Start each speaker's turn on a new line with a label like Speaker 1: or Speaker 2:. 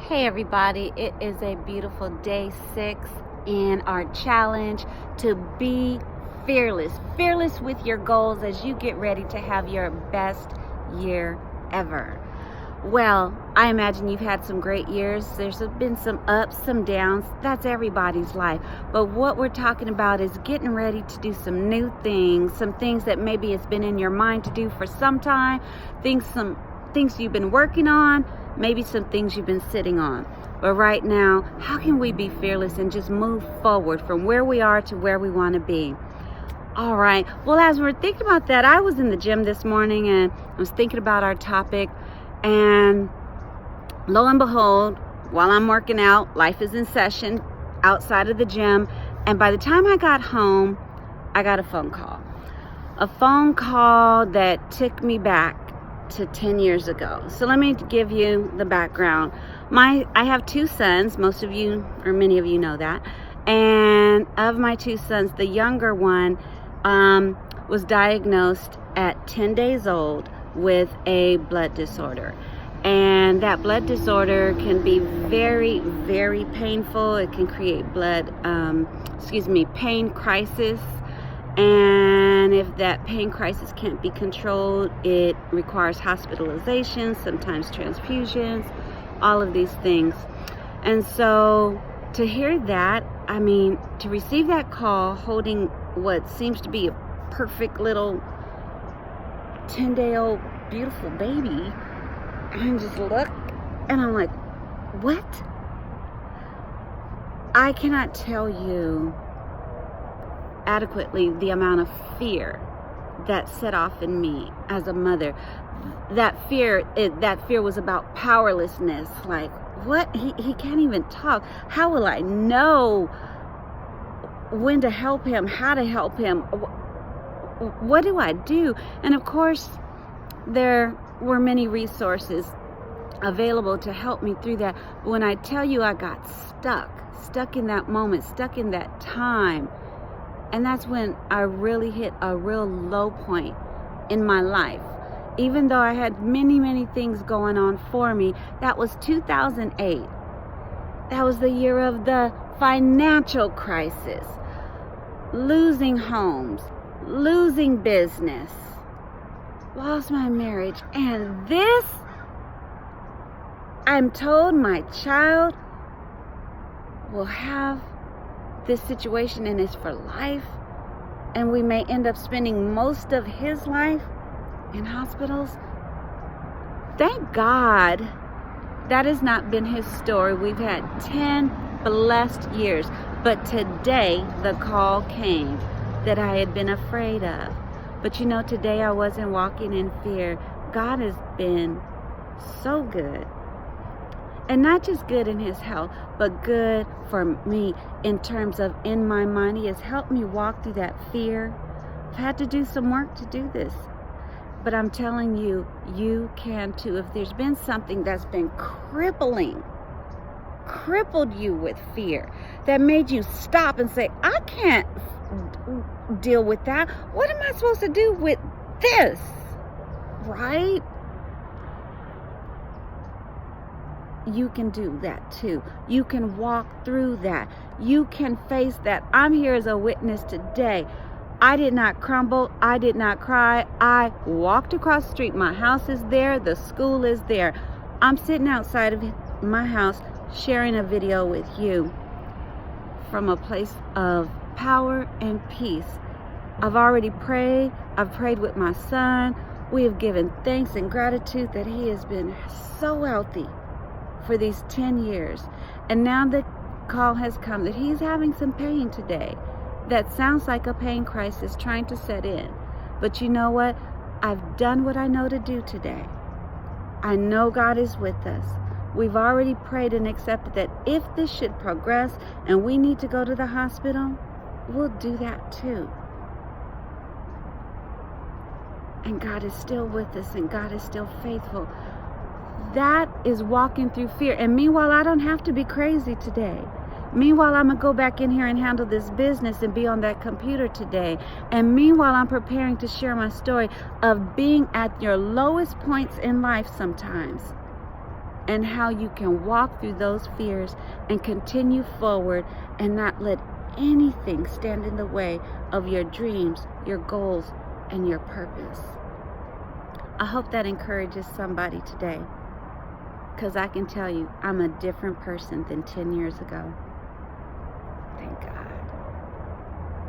Speaker 1: Hey everybody, it is a beautiful day 6 in our challenge to be fearless. Fearless with your goals as you get ready to have your best year ever. Well, I imagine you've had some great years. There's been some ups, some downs. That's everybody's life. But what we're talking about is getting ready to do some new things, some things that maybe it's been in your mind to do for some time, some things you've been working on, maybe some things you've been sitting on. But right now, how can we be fearless and just move forward from where we are to where we want to be? All right. Well, as we're thinking about that, I was in the gym this morning and I was thinking about our topic. And lo and behold, while I'm working out, life is in session outside of the gym. And by the time I got home, I got a phone call. A phone call that took me back to 10 years ago. So let me give you the background. I have 2 sons. Most of you, or many of you, know that. And of my 2 sons, the younger one was diagnosed at 10 days old with a blood disorder. And that blood disorder can be very, very painful. It can create pain crisis. And if that pain crisis can't be controlled, it requires hospitalization, sometimes transfusions, all of these things. And so to hear that, to receive that call holding what seems to be a perfect little 10-day-old beautiful baby, I just look and I'm like, what? I cannot tell you adequately the amount of fear that set off in me as a mother. That fear was about powerlessness. Like, what? He can't even talk. How will I know when to help him, how to help him? What do I do? And of course, there were many resources available to help me through that. But when I tell you I got stuck in that moment, stuck in that time, and that's when I really hit a real low point in my life. Even though I had many, many things going on for me, that was 2008. That was the year of the financial crisis, losing homes, losing business, lost my marriage, and this, I'm told my child will have this situation and it's for life, and we may end up spending most of his life in hospitals. Thank God that has not been his story. We've had 10 blessed years, but today the call came that I had been afraid of. But today I wasn't walking in fear. God has been so good. And not just good in his health, but good for me in terms of in my mind. He has helped me walk through that fear. I've had to do some work to do this. But I'm telling you, you can too. If there's been something that's been crippled you with fear, that made you stop and say, I can't deal with that. What am I supposed to do with this? Right? You can do that too. You can walk through that. You can face that. I'm here as a witness today. I did not crumble. I did not cry. I walked across the street. My house is there. The school is there. I'm sitting outside of my house sharing a video with you from a place of power and peace. I've already prayed. I've prayed with my son. We have given thanks and gratitude that he has been so healthy for these 10 years. And now the call has come that he's having some pain today. That sounds like a pain crisis trying to set in. But you know what? I've done what I know to do today. I know God is with us. We've already prayed and accepted that if this should progress and we need to go to the hospital, we'll do that too. And God is still with us, and God is still faithful. That is walking through fear. And meanwhile, I don't have to be crazy today. Meanwhile, I'm going to go back in here and handle this business and be on that computer today. And meanwhile, I'm preparing to share my story of being at your lowest points in life sometimes. and how you can walk through those fears and continue forward and not let anything stand in the way of your dreams, your goals, and your purpose. I hope that encourages somebody today, because I can tell you I'm a different person than 10 years ago.